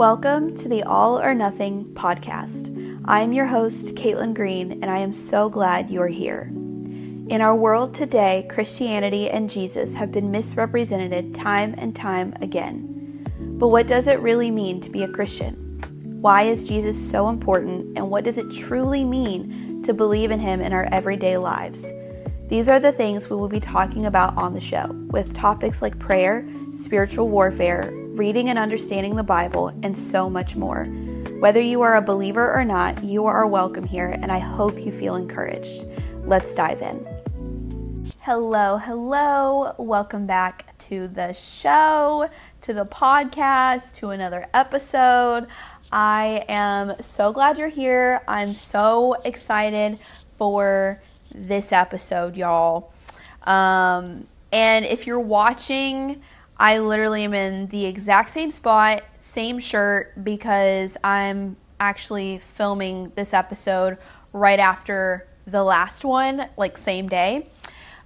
Welcome to the All or Nothing podcast. I am your host, Caitlin Green, and I am so glad you are here. In our world today, Christianity and Jesus have been misrepresented time and time again. But what does it really mean to be a Christian? Why is Jesus so important, and what does it truly mean to believe in him in our everyday lives? These are the things we will be talking about on the show, with topics like prayer, spiritual warfare, reading and understanding the Bible, and so much more. Whether you are a believer or not, you are welcome here, and I hope you feel encouraged. Let's dive in. Hello. Welcome back to the show, to the podcast, to another episode. I am so glad you're here. I'm so excited for this episode, y'all. And if you're watching, I literally am in the exact same spot, same shirt, because I'm actually filming this episode right after the last one, like same day.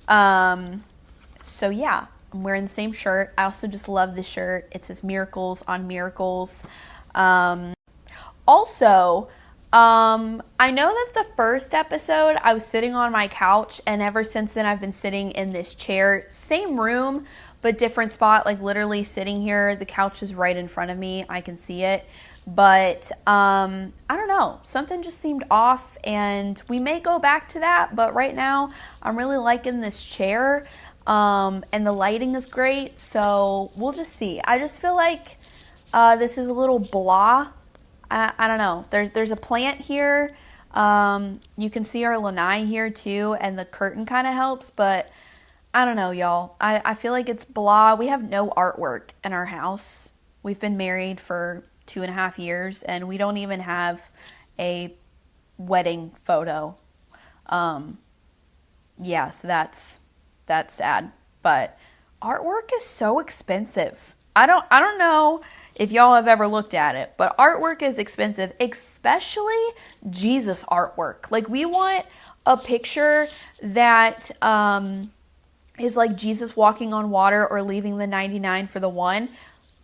So yeah, I'm wearing the same shirt. I also just love this shirt. It says Miracles on Miracles. Also, I know that the first episode I was sitting on my couch, and ever since then I've been sitting in this chair, same room, but different spot, like literally sitting here. The couch is right in front of me. I can see it. But I don't know. Something just seemed off, and we may go back to that. But right now, I'm really liking this chair, and the lighting is great. So we'll just see. I just feel like this is a little blah. I don't know. There's a plant here. You can see our lanai here too, and the curtain kind of helps, but I don't know, y'all. I feel like it's blah. We have no artwork in our house. We've been married for 2.5 years, and we don't even have a wedding photo. Yeah, so that's sad. But artwork is so expensive. I don't know if y'all have ever looked at it, but artwork is expensive, especially Jesus artwork. Like, we want a picture that is like Jesus walking on water or leaving the 99 for the one.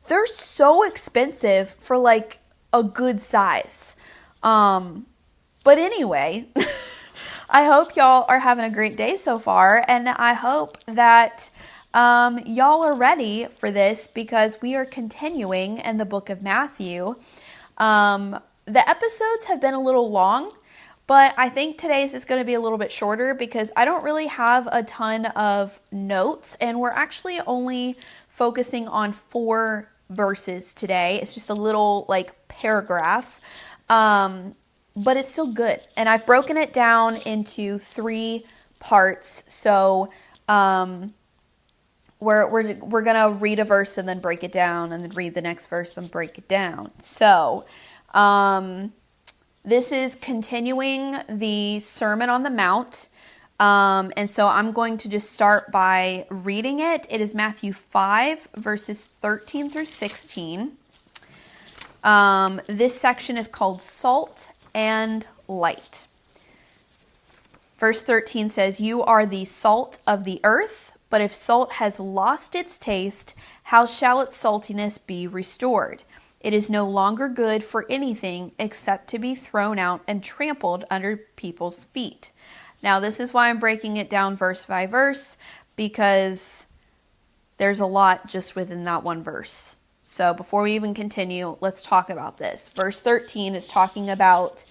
They're so expensive for like a good size. But anyway, I hope y'all are having a great day so far, and I hope that y'all are ready for this, because we are continuing in the book of Matthew. The episodes have been a little long, but I think today's is going to be a little bit shorter because I don't really have a ton of notes, and we're actually only focusing on 4 verses today. It's just a little like paragraph, but it's still good. And I've broken it down into 3 parts. So, we're gonna read a verse and then break it down, and then read the next verse and break it down. So, this is continuing the Sermon on the Mount, and so I'm going to just start by reading it. It is Matthew 5, verses 13 through 16. This section is called Salt and Light. Verse 13 says, "You are the salt of the earth. But if salt has lost its taste, how shall its saltiness be restored? It is no longer good for anything except to be thrown out and trampled under people's feet." Now, this is why I'm breaking it down verse by verse, because there's a lot just within that one verse. So before we even continue, let's talk about this. Verse 13 is talking about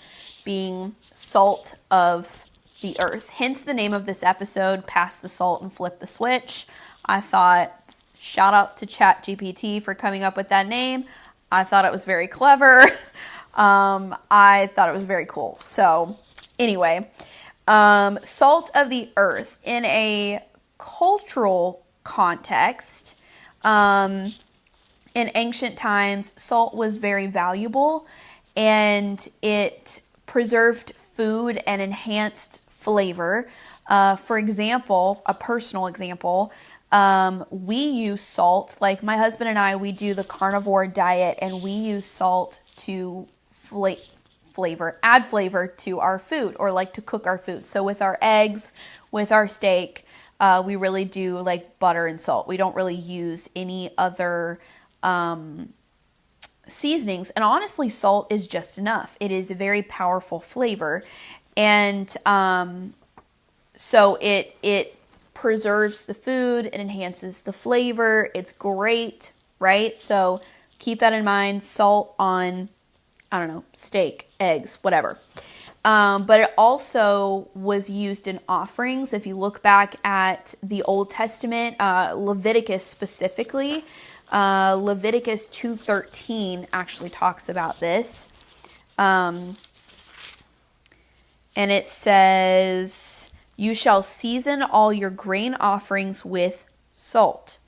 being salt of the earth. Hence the name of this episode, Pass the Salt and Flip the Switch. I thought, shout out to ChatGPT for coming up with that name. I thought it was very clever. I thought it was very cool. So anyway, salt of the earth in a cultural context. In ancient times, salt was very valuable, and it preserved food and enhanced flavor. For example, a personal example, we use salt. Like my husband and I, we do the carnivore diet, and we use salt to add flavor to our food, or like to cook our food. So with our eggs, with our steak, we really do like butter and salt. We don't really use any other seasonings. And honestly, salt is just enough. It is a very powerful flavor. And so it preserves the food, it enhances the flavor. It's great, right? So keep that in mind. Salt on, I don't know, steak, eggs, whatever. But it also was used in offerings. If you look back at the Old Testament, Leviticus specifically, Leviticus 2:13 actually talks about this. And it says, "You shall season all your grain offerings with salt.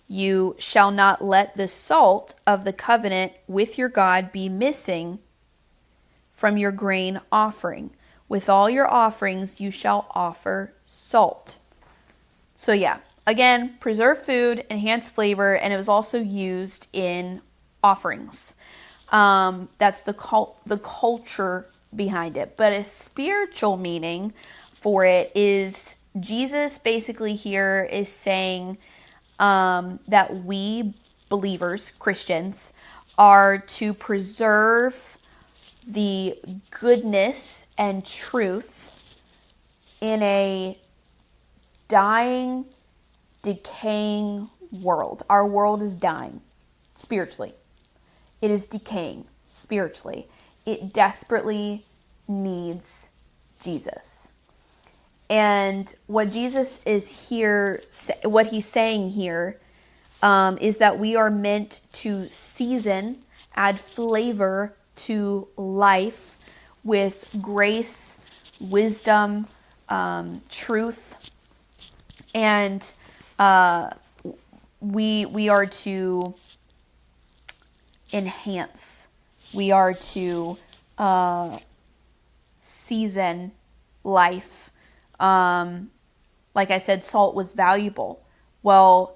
You shall not let the salt of the covenant with your God be missing from your grain offering. With all your offerings you shall offer salt." So yeah, again, preserve food, enhance flavor, and it was also used in offerings. That's the culture behind it. But a spiritual meaning for it is Jesus basically here is saying that we believers, Christians, are to preserve the goodness and truth in a dying, decaying world. Our world is dying spiritually. It is decaying spiritually. It desperately needs Jesus. And what Jesus is here, what he's saying here, is that we are meant to season, add flavor to life with grace, wisdom, truth, and we are to enhance. We are to season life. Like I said, salt was valuable. Well,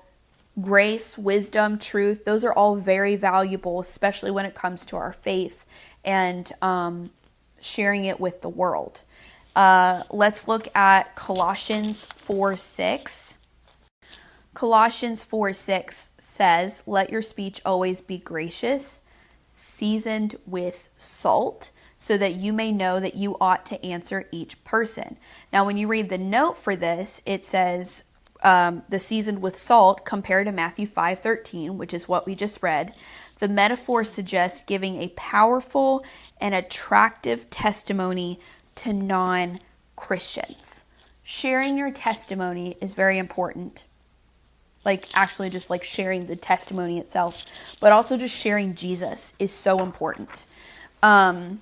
grace, wisdom, truth, those are all very valuable, especially when it comes to our faith and sharing it with the world. Let's look at Colossians 4:6. Colossians 4:6 says, "Let your speech always be gracious, seasoned with salt, so that you may know that you ought to answer each person." Now, when you read the note for this, it says the seasoned with salt compared to Matthew 5:13, which is what we just read. The metaphor suggests giving a powerful and attractive testimony to non-Christians. Sharing your testimony is very important. Like actually just like sharing the testimony itself, but also just sharing Jesus is so important. So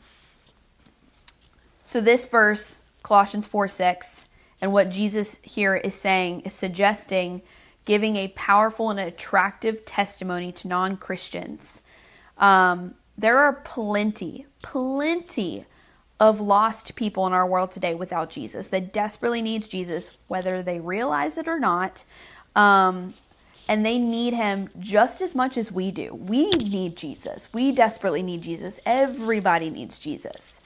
this verse, Colossians 4:6, and what Jesus here is saying is suggesting giving a powerful and attractive testimony to non-Christians. There are plenty of lost people in our world today without Jesus that desperately needs Jesus, whether they realize it or not. And they need him just as much as we do. We need Jesus. We desperately need Jesus. Everybody needs Jesus.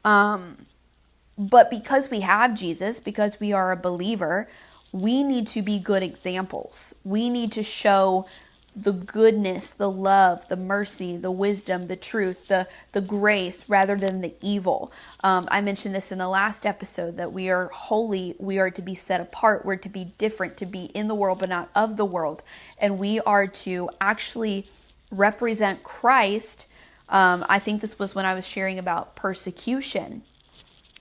But because we have Jesus, because we are a believer, we need to be good examples. We need to show the goodness, the love, the mercy, the wisdom, the truth, the grace rather than the evil. I mentioned this in the last episode that we are holy, we are to be set apart, we're to be different, to be in the world but not of the world. And we are to actually represent Christ. I think this was when I was sharing about persecution,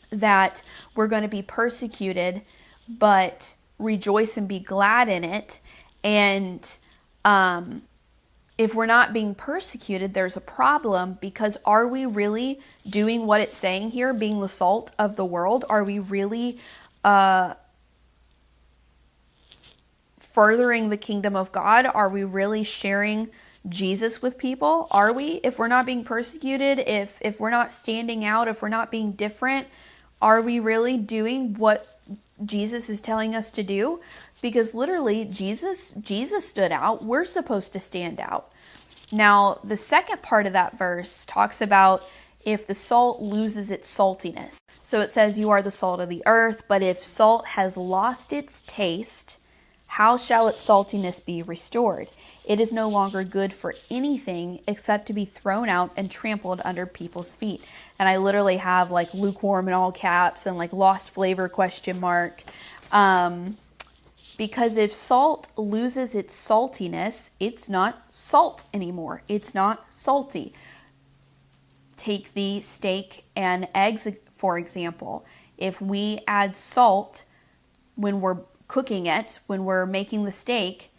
that we're going to be persecuted, but rejoice and be glad in it. And if we're not being persecuted, there's a problem, because are we really doing what it's saying here, being the salt of the world? Are we really furthering the kingdom of God? Are we really sharing Jesus with people? Are we? If we're not being persecuted, if we're not standing out, if we're not being different, are we really doing what Jesus is telling us to do? Because literally Jesus stood out. We're supposed to stand out. Now, the second part of that verse talks about if the salt loses its saltiness. So it says, "You are the salt of the earth, but if salt has lost its taste, how shall its saltiness be restored? it is no longer good for anything except to be thrown out and trampled under people's feet. And I literally have like lukewarm in all caps and like lost flavor ? Because if salt loses its saltiness, it's not salt anymore. It's not salty. Take the steak and eggs, for example. If we add salt when we're cooking it, when we're making the steak,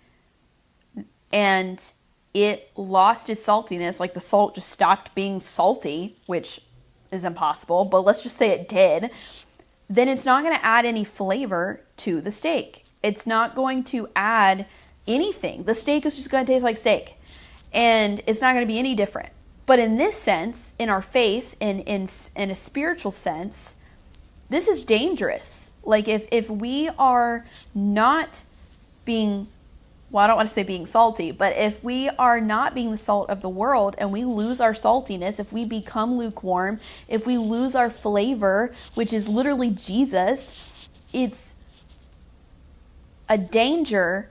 and it lost its saltiness, like the salt just stopped being salty, which is impossible, but let's just say it did, then it's not going to add any flavor to the steak. It's not going to add anything. The steak is just going to taste like steak, and it's not going to be any different. But in this sense, in our faith, in a spiritual sense, this is dangerous. Like if we are not being, well, I don't want to say being salty, but if we are not being the salt of the world and we lose our saltiness, if we become lukewarm, if we lose our flavor, which is literally Jesus, it's a danger.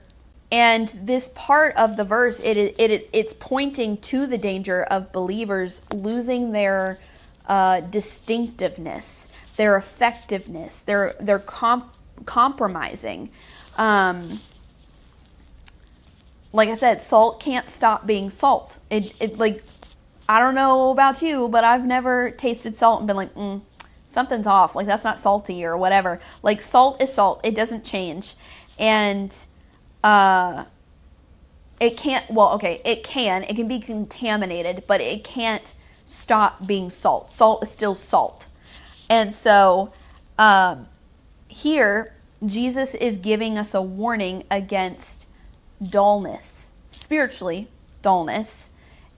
And this part of the verse, it's pointing to the danger of believers losing their distinctiveness, their effectiveness, their compromising. Like I said, salt can't stop being salt. It like, I don't know about you, but I've never tasted salt and been like, something's off. Like that's not salty or whatever. Like salt is salt. It doesn't change. And it can't, well, okay, it can be contaminated, but it can't stop being salt. Salt is still salt. And so here, Jesus is giving us a warning against dullness, spiritually dullness,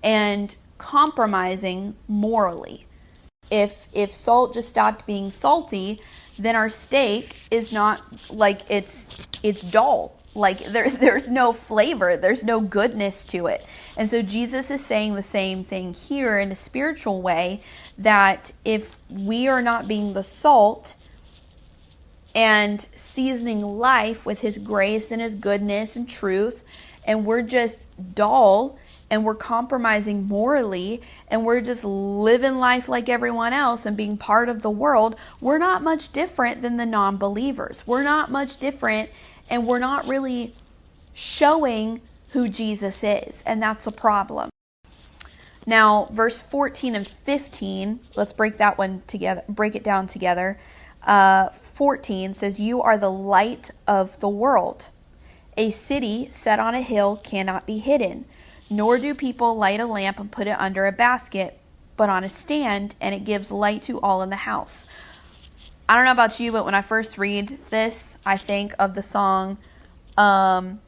and compromising morally. If salt just stopped being salty, then our steak is not like it's dull. Like there's no flavor, there's no goodness to it. And so Jesus is saying the same thing here in a spiritual way, that if we are not being the salt and seasoning life with his grace and his goodness and truth, and we're just dull and we're compromising morally and we're just living life like everyone else and being part of the world, we're not much different than the non-believers. We're not much different, and we're not really showing who Jesus is, and that's a problem. Now, verse 14 and 15, let's break that one together, break it down together. 14 says, "You are the light of the world. A city set on a hill cannot be hidden, nor do people light a lamp and put it under a basket, but on a stand, and it gives light to all in the house." I don't know about you, but when I first read this, I think of the song from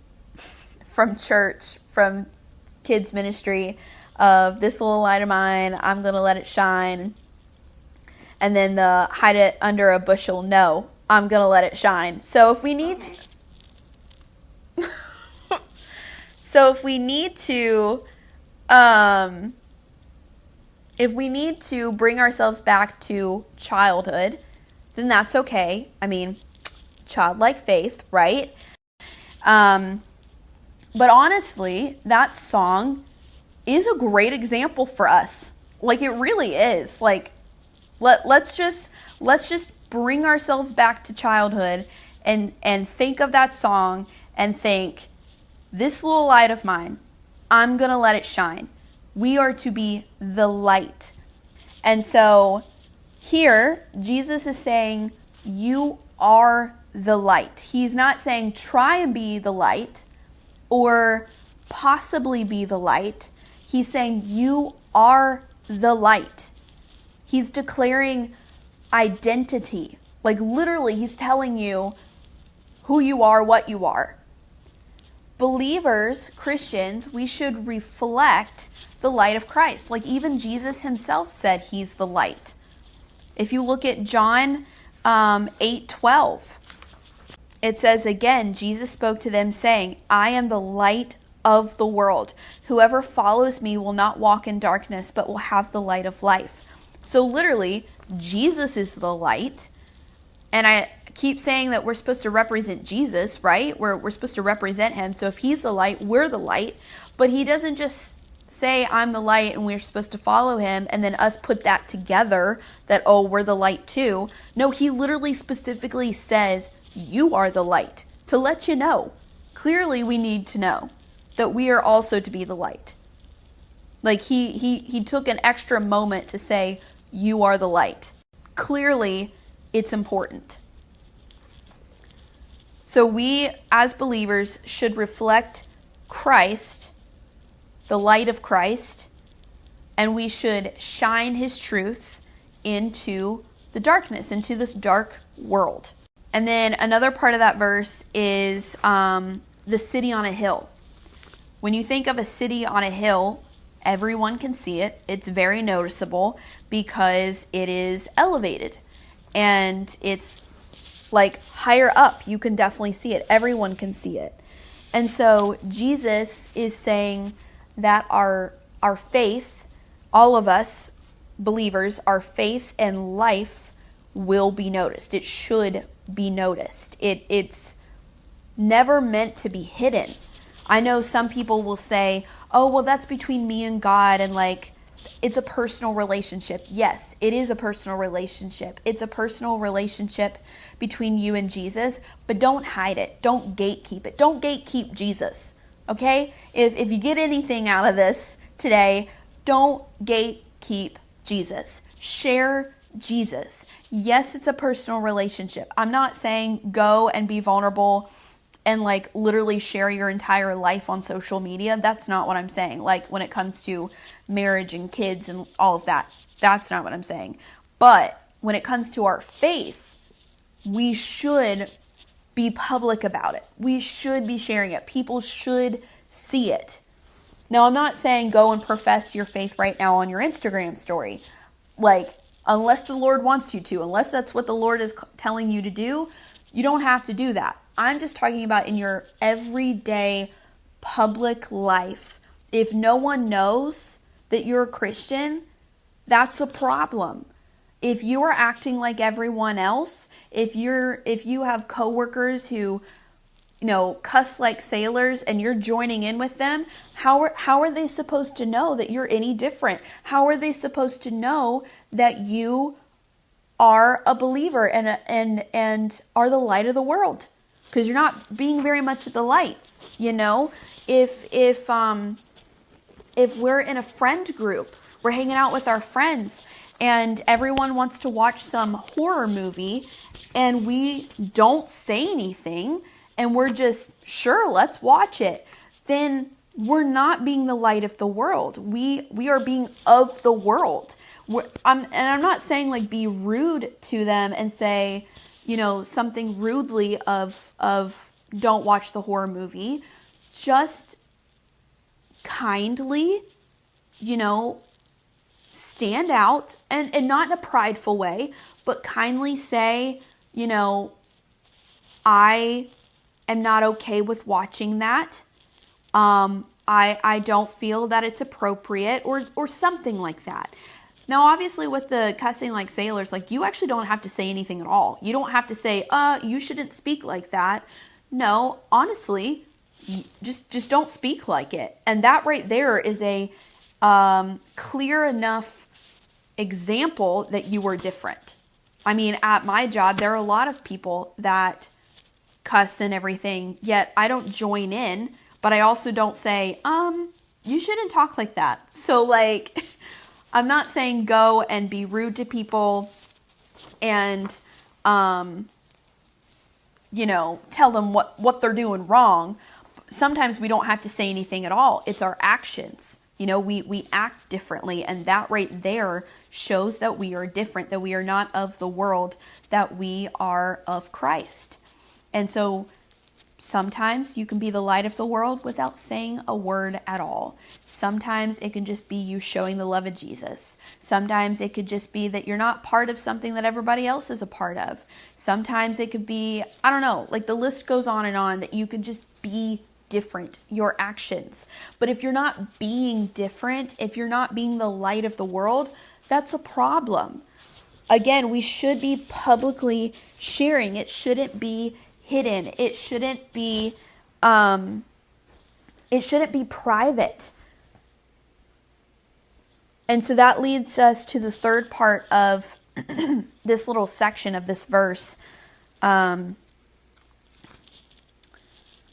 church, from kids ministry, of "This little light of mine, I'm going to let it shine." And then the "hide it under a bushel, no, I'm going to let it shine." So if we need if we need to bring ourselves back to childhood, then that's okay. I mean, childlike faith, right? But honestly, that song is a great example for us. Like, it really is. Like, let's just bring ourselves back to childhood and think of that song and think, "This little light of mine, I'm going to let it shine." We are to be the light. And so here, Jesus is saying, you are the light. He's not saying try and be the light or possibly be the light. He's saying you are the light. He's declaring identity. Like literally, he's telling you who you are, what you are. Believers, Christians, we should reflect the light of Christ. Like even Jesus himself said he's the light. If you look at John 8:12, it says again, Jesus spoke to them saying, "I am the light of the world. Whoever follows me will not walk in darkness, but will have the light of life." So literally, Jesus is the light. And I keep saying that we're supposed to represent Jesus, right? We're supposed to represent him. So if he's the light, we're the light. But he doesn't just say, I'm the light and we're supposed to follow him, and then us put that together that, oh, we're the light too. No, he literally specifically says, you are the light, to let you know. Clearly, we need to know that we are also to be the light. Like he took an extra moment to say, you are the light. Clearly, it's important. So we, as believers, should reflect Christ, the light of Christ, and we should shine his truth into the darkness, into this dark world. And then another part of that verse is the city on a hill. When you think of a city on a hill, everyone can see it. It's very noticeable because it is elevated and it's like higher up. You can definitely see it. Everyone can see it. And so Jesus is saying that our faith, all of us believers, our faith and life will be noticed. It should be noticed. It's never meant to be hidden. I know some people will say, oh, well, that's between me and God, and like, it's a personal relationship. Yes, it is a personal relationship. It's a personal relationship between you and Jesus, but don't hide it. Don't gatekeep it. Don't gatekeep Jesus, okay? If you get anything out of this today, don't gatekeep Jesus. Share Jesus. Yes, it's a personal relationship. I'm not saying go and be vulnerable and like literally share your entire life on social media. That's not what I'm saying. Like when it comes to marriage and kids and all of that, that's not what I'm saying. But when it comes to our faith, we should be public about it. We should be sharing it. People should see it. Now, I'm not saying go and profess your faith right now on your Instagram story. Like, unless the Lord wants you to, unless that's what the Lord is telling you to do, you don't have to do that. I'm just talking about in your everyday public life. If no one knows that you're a Christian, that's a problem. If you are acting like everyone else, if you have coworkers who, cuss like sailors and you're joining in with them, how are they supposed to know that you're any different? How are they supposed to know that you are a believer and are the light of the world? Because you're not being very much the light. If we're in a friend group, we're hanging out with our friends, and everyone wants to watch some horror movie, and we don't say anything, and we're just, sure, let's watch it, then we're not being the light of the world. We are being of the world. I'm not saying like be rude to them and say, something rudely of don't watch the horror movie. Just kindly, stand out and not in a prideful way, but kindly say, I am not okay with watching that. I don't feel that it's appropriate or something like that. Now, obviously, with the cussing like sailors, like you actually don't have to say anything at all. You don't have to say, you shouldn't speak like that. No, honestly, just don't speak like it. And that right there is a clear enough example that you were different. I mean, at my job, there are a lot of people that cuss and everything, yet I don't join in, but I also don't say, you shouldn't talk like that. So like, I'm not saying go and be rude to people and, tell them what they're doing wrong. Sometimes we don't have to say anything at all. It's our actions. We act differently, and that right there shows that we are different, that we are not of the world, that we are of Christ. And so sometimes you can be the light of the world without saying a word at all. Sometimes it can just be you showing the love of Jesus. Sometimes it could just be that you're not part of something that everybody else is a part of. Sometimes it could be, I don't know, like the list goes on, that you could just be different, your actions. But if you're not being different, if you're not being the light of the world, that's a problem. Again, we should be publicly sharing. It shouldn't be hidden. It shouldn't be It shouldn't be private. And so that leads us to the third part of this little section of this verse. I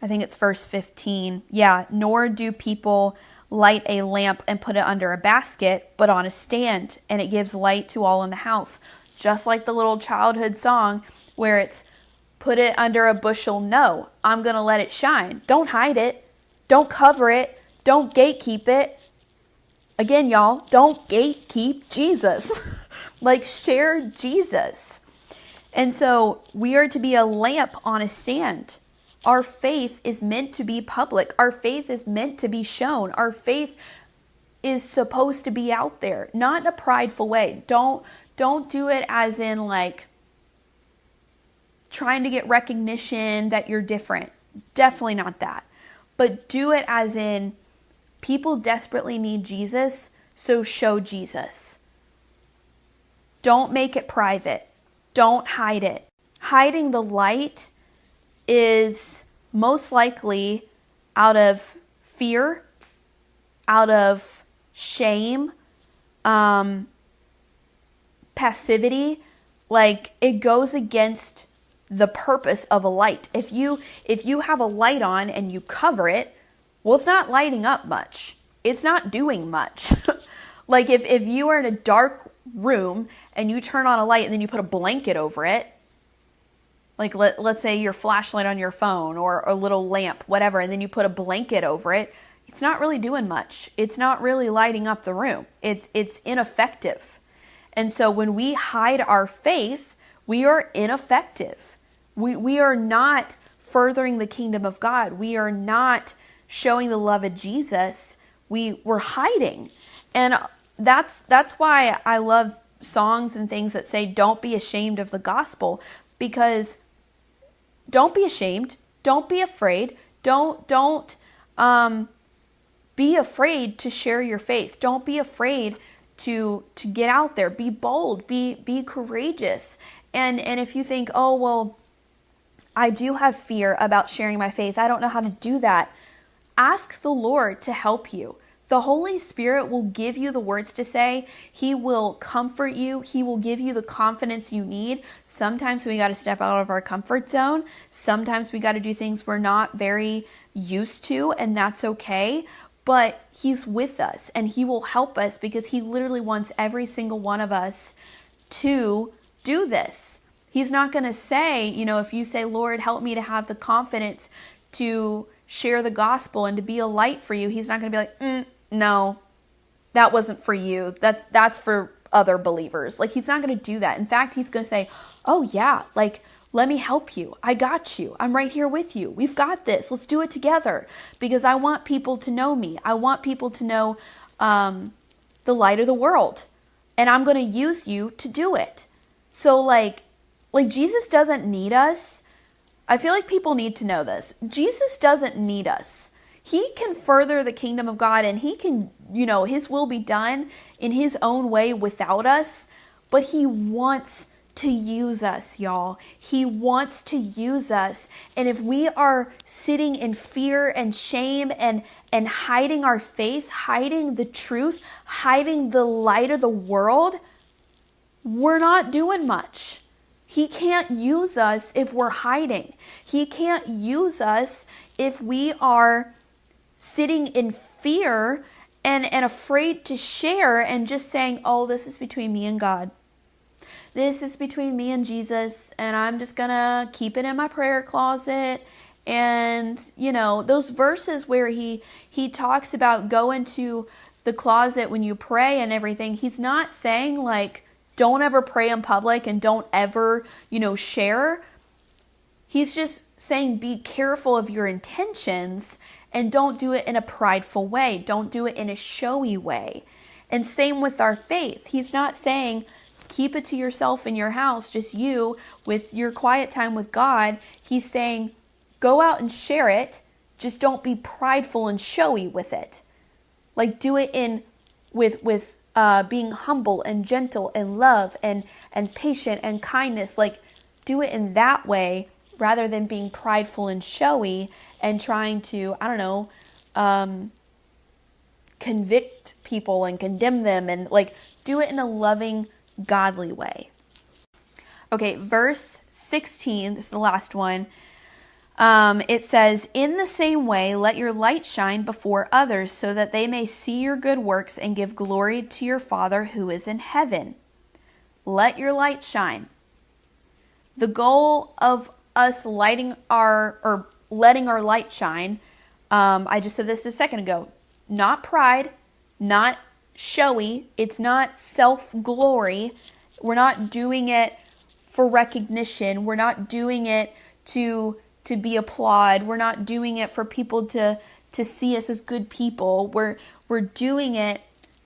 think it's verse 15. Yeah, nor do people light a lamp and put it under a basket, but on a stand, and it gives light to all in the house. Just like the little childhood song where it's put it under a bushel. No, I'm going to let it shine. Don't hide it. Don't cover it. Don't gatekeep it. Again, y'all, don't gatekeep Jesus. Like, share Jesus. And so we are to be a lamp on a stand. Our faith is meant to be public. Our faith is meant to be shown. Our faith is supposed to be out there, not in a prideful way. Don't do it as in like trying to get recognition that you're different. Definitely not that. But do it as in people desperately need Jesus, so show Jesus. Don't make it private. Don't hide it. Hiding the light is most likely out of fear, out of shame, passivity. Like, it goes against the purpose of a light. If you have a light on and you cover it, well, it's not lighting up much. It's not doing much. Like if you are in a dark room and you turn on a light and then you put a blanket over it, like let's say your flashlight on your phone or a little lamp, whatever, and then you put a blanket over it, it's not really doing much. It's not really lighting up the room. It's ineffective. And so when we hide our faith, we are ineffective. We are not furthering the kingdom of God. We are not showing the love of Jesus. We're hiding. And that's why I love songs and things that say, don't be ashamed of the gospel, because don't be ashamed. Don't be afraid. Don't be afraid to share your faith. Don't be afraid to get out there. Be bold. Be courageous. And if you think, oh, well, I do have fear about sharing my faith, I don't know how to do that, ask the Lord to help you. The Holy Spirit will give you the words to say. He will comfort you. He will give you the confidence you need. Sometimes we got to step out of our comfort zone. Sometimes we got to do things we're not very used to, and that's okay. But He's with us and He will help us, because He literally wants every single one of us to do this. He's not going to say, if you say, Lord, help me to have the confidence to share the gospel and to be a light for you, He's not going to be like, no, that wasn't for you. That's for other believers. Like, He's not going to do that. In fact, He's going to say, oh yeah, like, let me help you. I got you. I'm right here with you. We've got this. Let's do it together, because I want people to know me. I want people to know the light of the world, and I'm going to use you to do it. So like Jesus doesn't need us. I feel like people need to know this. Jesus doesn't need us. He can further the kingdom of God, and He can, His will be done in His own way without us. But He wants to use us, y'all. He wants to use us. And if we are sitting in fear and shame and hiding our faith, hiding the truth, hiding the light of the world, we're not doing much. He can't use us if we're hiding. He can't use us if we are sitting in fear and afraid to share and just saying, oh, this is between me and God. This is between me and Jesus, and I'm just going to keep it in my prayer closet. And, those verses where he talks about go into the closet when you pray and everything, He's not saying like, don't ever pray in public and don't ever, share. He's just saying be careful of your intentions and don't do it in a prideful way. Don't do it in a showy way. And same with our faith. He's not saying keep it to yourself in your house, just you with your quiet time with God. He's saying go out and share it. Just don't be prideful and showy with it. Like, do it with being humble and gentle and love and patient and kindness. Like, do it in that way rather than being prideful and showy and trying to, convict people and condemn them, and like do it in a loving, godly way. Okay, verse 16, this is the last one. It says, "In the same way, let your light shine before others so that they may see your good works and give glory to your Father who is in heaven." Let your light shine. The goal of us letting our light shine, I just said this a second ago, not pride, not showy, it's not self-glory. We're not doing it for recognition. We're not doing it to be applauded. We're not doing it for people to see us as good people. We're doing it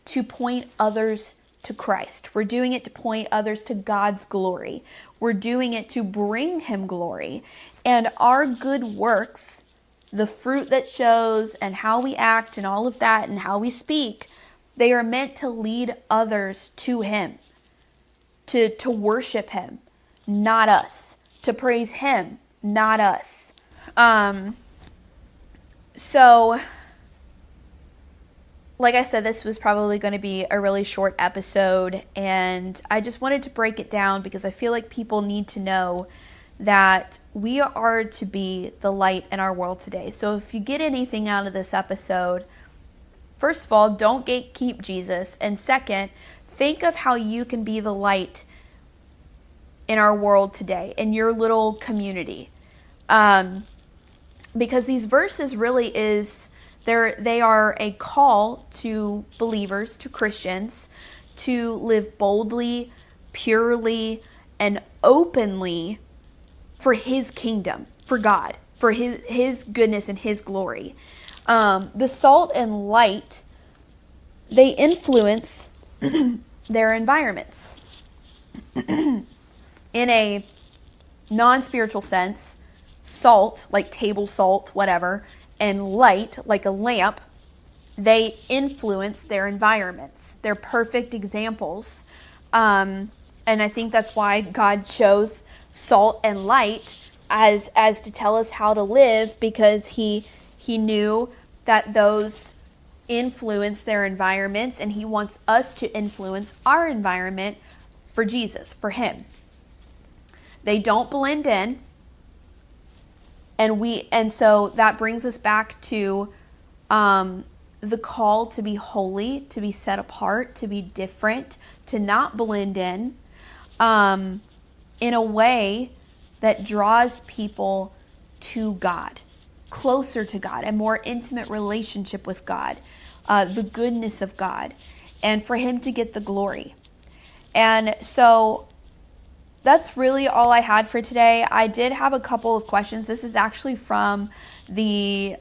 to point others to Christ. We're doing it to point others to God's glory. We're doing it to bring him glory. And our good works, the fruit that shows and how we act and all of that and how we speak, they are meant to lead others to him, to worship him, not us, to praise him, not us. So, like I said, this was probably going to be a really short episode, and I just wanted to break it down because I feel like people need to know that we are to be the light in our world today. So if you get anything out of this episode, first of all, don't gatekeep Jesus. And second, think of how you can be the light in our world today, in your little community. Because these verses really they are a call to believers, to Christians, to live boldly, purely, and openly for his kingdom, for God, for his goodness and his glory. The salt and light, they influence their environments. In a non-spiritual sense, salt, like table salt, whatever, and light, like a lamp, they influence their environments. They're perfect examples. And I think that's why God chose salt and light as to tell us how to live, because he knew that those influence their environments, and he wants us to influence our environment for Jesus, for him. They don't blend in. And so that brings us back to the call to be holy, to be set apart, to be different, to not blend in a way that draws people to God, closer to God, a more intimate relationship with God, the goodness of God, and for him to get the glory. And so that's really all I had for today. I did have a couple of questions. This is actually from the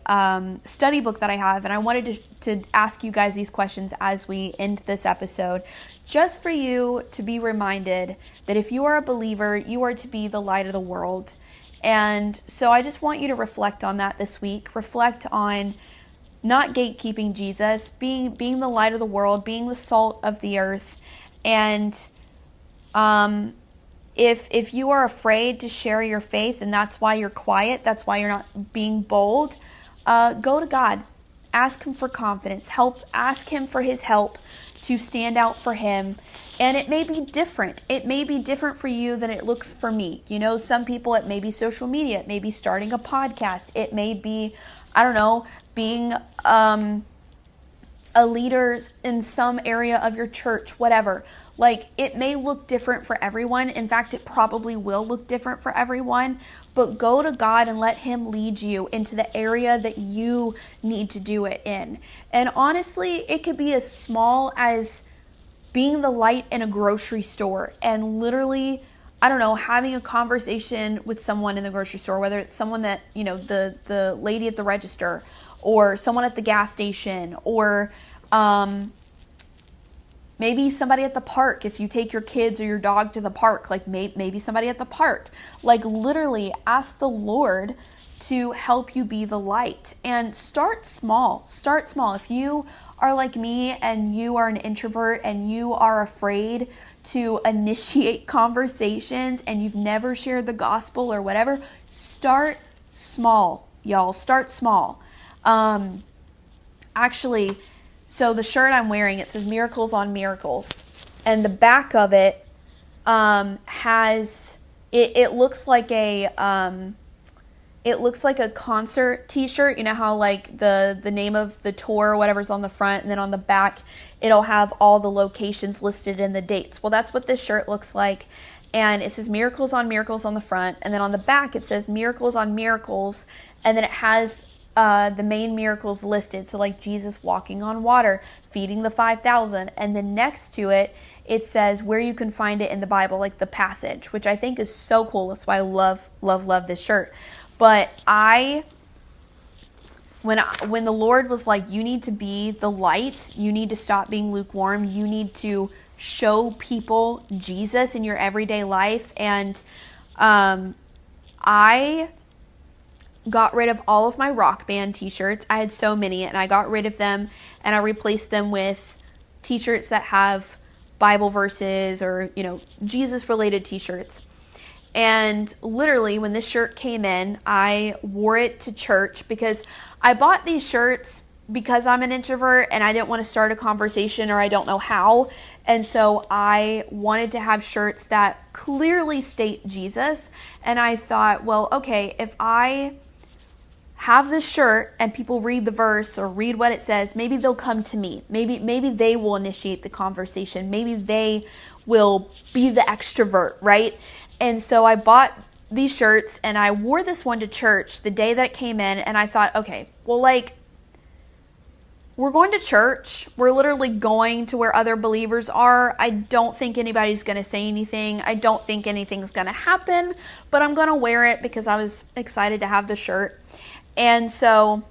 study book that I have, and I wanted to ask you guys these questions as we end this episode, just for you to be reminded that if you are a believer, you are to be the light of the world. And so I just want you to reflect on that this week. Reflect on not gatekeeping Jesus, being the light of the world, being the salt of the earth. And if you are afraid to share your faith and that's why you're quiet, that's why you're not being bold, go to God. Ask him for confidence. Ask him for his help to stand out for him. And it may be different. It may be different for you than it looks for me. You know, some people, it may be social media. It may be starting a podcast. It may be, I don't know, being a leader in some area of your church, whatever. Like, it may look different for everyone. In fact, it probably will look different for everyone. But go to God and let him lead you into the area that you need to do it in. And honestly, it could be as small as being the light in a grocery store and literally, I don't know, having a conversation with someone in the grocery store, whether it's someone that, you know, the lady at the register, or someone at the gas station, or maybe somebody at the park. If you take your kids or your dog to the park, like maybe somebody at the park. Like, literally ask the Lord to help you be the light, and start small. Start small. If you are like me and you are an introvert and you are afraid to initiate conversations and you've never shared the gospel or whatever, start small, y'all. Start small. Actually, so the shirt I'm wearing, it says Miracles on Miracles. And the back of it has, it looks like a concert t-shirt. You know how like the name of the tour or whatever's on the front, and then on the back it'll have all the locations listed and the dates. Well, that's what this shirt looks like. And it says Miracles on the front, and then on the back it says Miracles on Miracles, and then it has the main miracles listed. So like Jesus walking on water, feeding the 5,000, and then next to it, it says where you can find it in the Bible, like the passage, which I think is so cool. That's why I love this shirt. But when the Lord was like, you need to be the light, you need to stop being lukewarm, you need to show people Jesus in your everyday life. And I got rid of all of my Rock Band t-shirts. I had so many, and I got rid of them, and I replaced them with t-shirts that have Bible verses or, Jesus related t-shirts. And literally when this shirt came in, I wore it to church, because I bought these shirts because I'm an introvert and I didn't want to start a conversation, or I don't know how. And so I wanted to have shirts that clearly state Jesus. And I thought, well, okay, if I have this shirt and people read the verse or read what it says, maybe they'll come to me. Maybe they will initiate the conversation. Maybe they will be the extrovert, right? And so I bought these shirts and I wore this one to church the day that it came in, and I thought, okay, well, like, we're going to church. We're literally going to where other believers are. I don't think anybody's going to say anything. I don't think anything's going to happen, but I'm going to wear it because I was excited to have the shirt. And so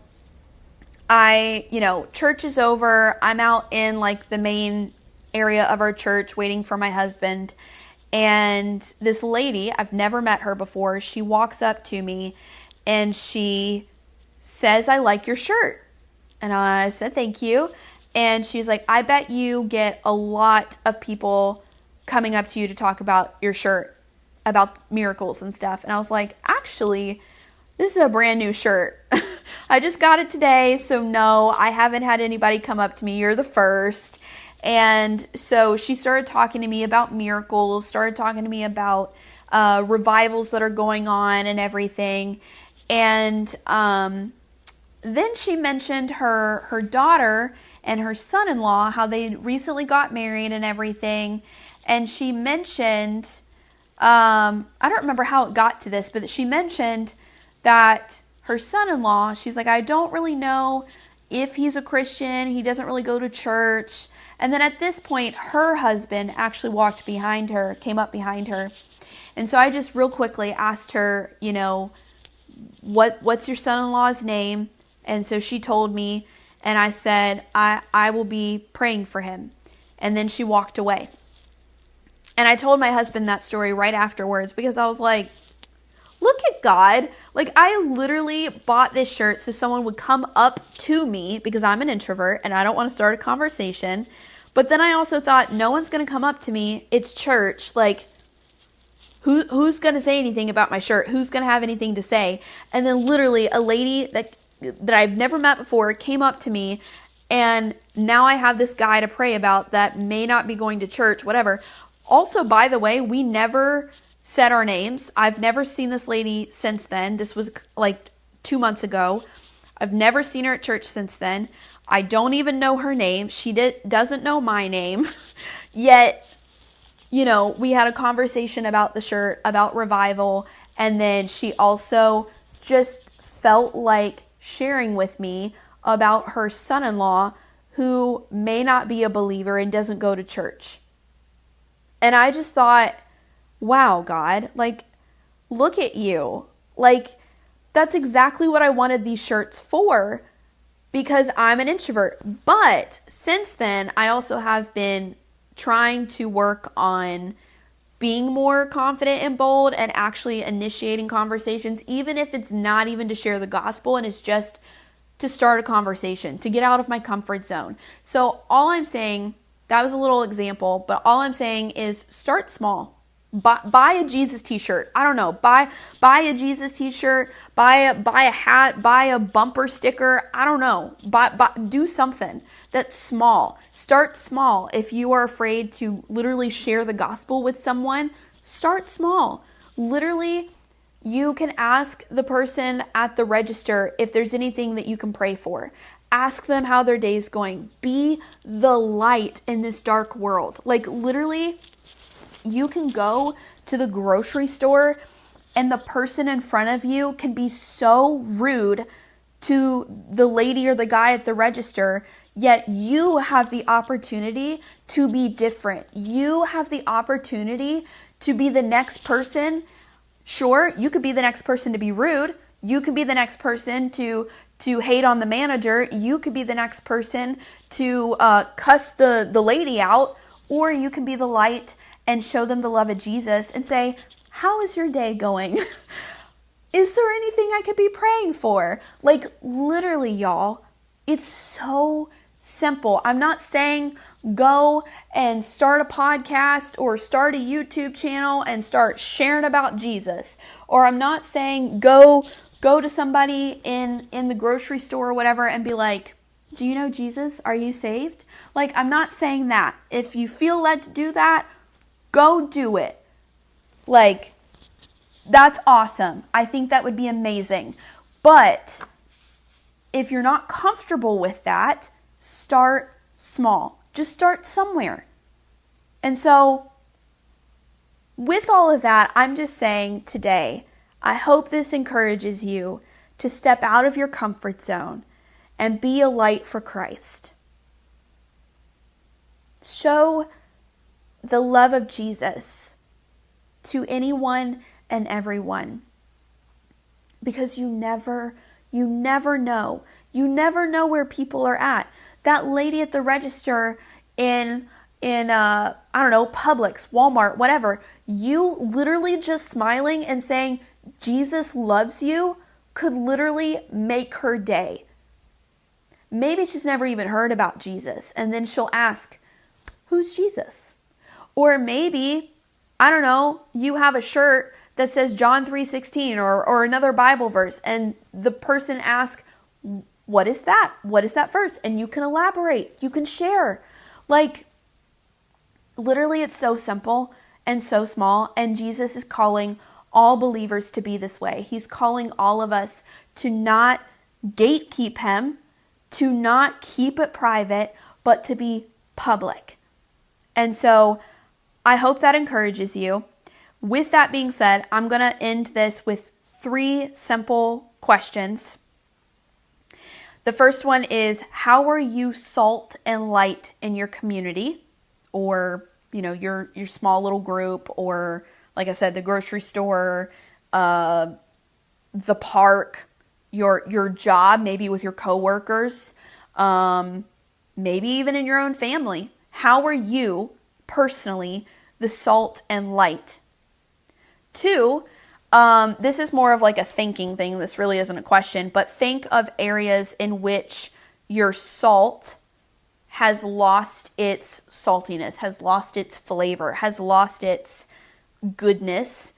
church is over. I'm out in like the main area of our church waiting for my husband. And this lady, I've never met her before, she walks up to me and she says, "I like your shirt." And I said, "Thank you." And she's like, "I bet you get a lot of people coming up to you to talk about your shirt, about miracles and stuff." And I was like, "Actually, this is a brand new shirt. I just got it today, so no, I haven't had anybody come up to me. You're the first." And so she started talking to me about miracles, started talking to me about revivals that are going on and everything. And then she mentioned her daughter and her son-in-law, how they recently got married and everything. And she mentioned, I don't remember how it got to this, but she mentioned that her son-in-law, she's like, "I don't really know if he's a Christian. He doesn't really go to church." And then at this point, her husband actually came up behind her. And so I just real quickly asked her, what's your son-in-law's name? And so she told me, and I said, I will be praying for him. And then she walked away. And I told my husband that story right afterwards, because I was like, look at God. Like, I literally bought this shirt so someone would come up to me, because I'm an introvert and I don't want to start a conversation. But then I also thought, no one's going to come up to me. It's church. Like, who's going to say anything about my shirt? Who's going to have anything to say? And then literally a lady that I've never met before came up to me, and now I have this guy to pray about that may not be going to church, whatever. Also, by the way, we never said our names. I've never seen this lady since then. This was like 2 months ago. I've never seen her at church since then. I don't even know her name. She doesn't know my name. Yet, we had a conversation about the shirt, about revival, and then she also just felt like sharing with me about her son-in-law who may not be a believer and doesn't go to church. And I just thought, wow, God, like, look at you. Like, that's exactly what I wanted these shirts for, because I'm an introvert. But since then, I also have been trying to work on being more confident and bold and actually initiating conversations, even if it's not even to share the gospel and it's just to start a conversation, to get out of my comfort zone. So all I'm saying, that was a little example, but all I'm saying is start small. Buy a Jesus t-shirt. I don't know. Buy a Jesus t-shirt. Buy a hat. Buy a bumper sticker. I don't know. Do something that's small. Start small. If you are afraid to literally share the gospel with someone, start small. Literally, you can ask the person at the register if there's anything that you can pray for. Ask them how their day's going. Be the light in this dark world. Like literally, you can go to the grocery store and the person in front of you can be so rude to the lady or the guy at the register, yet you have the opportunity to be different. You have the opportunity to be the next person. Sure, you could be the next person to be rude. You could be the next person to hate on the manager. You could be the next person to cuss the lady out. Or you can be the light and show them the love of Jesus and say, how is your day going? Is there anything I could be praying for? Like literally, y'all, it's so simple. I'm not saying go and start a podcast or start a YouTube channel and start sharing about Jesus. Or I'm not saying go to somebody in the grocery store or whatever and be like, do you know Jesus? Are you saved? Like, I'm not saying that. If you feel led to do that, go do it. Like, that's awesome. I think that would be amazing. But if you're not comfortable with that, start small. Just start somewhere. And so, with all of that, I'm just saying today, I hope this encourages you to step out of your comfort zone and be a light for Christ. Show the love of Jesus to anyone and everyone. Because you never know. You never know where people are at. That lady at the register in I don't know, Publix, Walmart, whatever, you literally just smiling and saying Jesus loves you could literally make her day. Maybe she's never even heard about Jesus, and then she'll ask, who's Jesus? Or maybe, I don't know, you have a shirt that says John 3:16 or another Bible verse, and the person asks, what is that? What is that verse? And you can elaborate. You can share. Like, literally, it's so simple and so small, and Jesus is calling all believers to be this way. He's calling all of us to not gatekeep him, to not keep it private, but to be public. And so I hope that encourages you. With that being said, I'm going to end this with 3 simple questions. The first one is, how are you salt and light in your community, or your small little group, or like I said, the grocery store, the park, your job, maybe with your coworkers, maybe even in your own family. How are you personally the salt and light? 2, this is more of like a thinking thing. This really isn't a question, but think of areas in which your salt has lost its saltiness, has lost its flavor, has lost its goodness.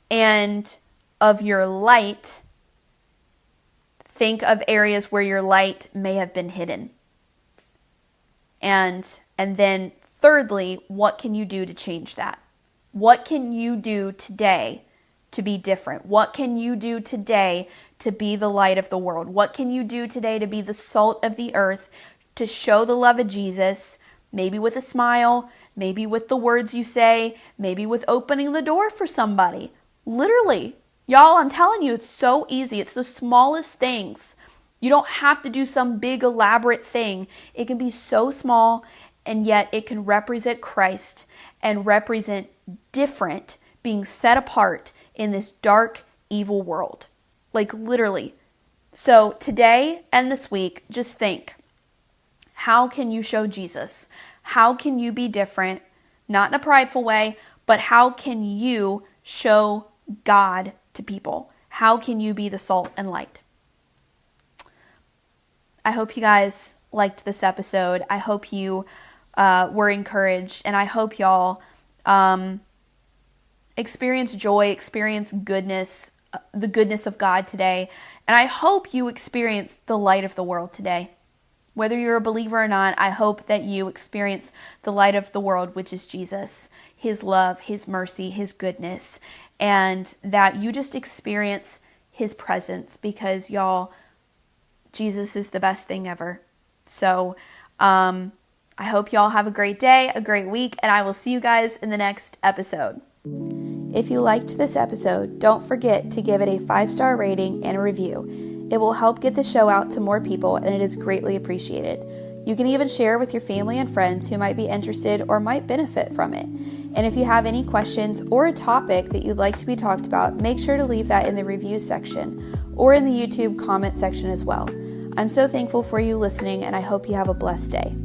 And of your light, think of areas where your light may have been hidden. And then thirdly, what can you do to change that? What can you do today to be different? What can you do today to be the light of the world? What can you do today to be the salt of the earth, to show the love of Jesus, maybe with a smile, maybe with the words you say, maybe with opening the door for somebody? Literally, y'all, I'm telling you, it's so easy. It's the smallest things. You don't have to do some big elaborate thing. It can be so small, and yet it can represent Christ and represent different, being set apart in this dark, evil world. Like literally. So today and this week, just think, how can you show Jesus? How can you be different? Not in a prideful way, but how can you show God to people? How can you be the salt and light? I hope you guys liked this episode. I hope you were encouraged, and I hope y'all experience joy, experience goodness, the goodness of God today. And I hope you experience the light of the world today. Whether you're a believer or not, I hope that you experience the light of the world, which is Jesus, his love, his mercy, his goodness, and that you just experience his presence, because y'all, Jesus is the best thing ever. So I hope y'all have a great day, a great week, and I will see you guys in the next episode. If you liked this episode, don't forget to give it a 5-star rating and a review. It will help get the show out to more people, and it is greatly appreciated. You can even share with your family and friends who might be interested or might benefit from it. And if you have any questions or a topic that you'd like to be talked about, make sure to leave that in the review section or in the YouTube comment section as well. I'm so thankful for you listening, and I hope you have a blessed day.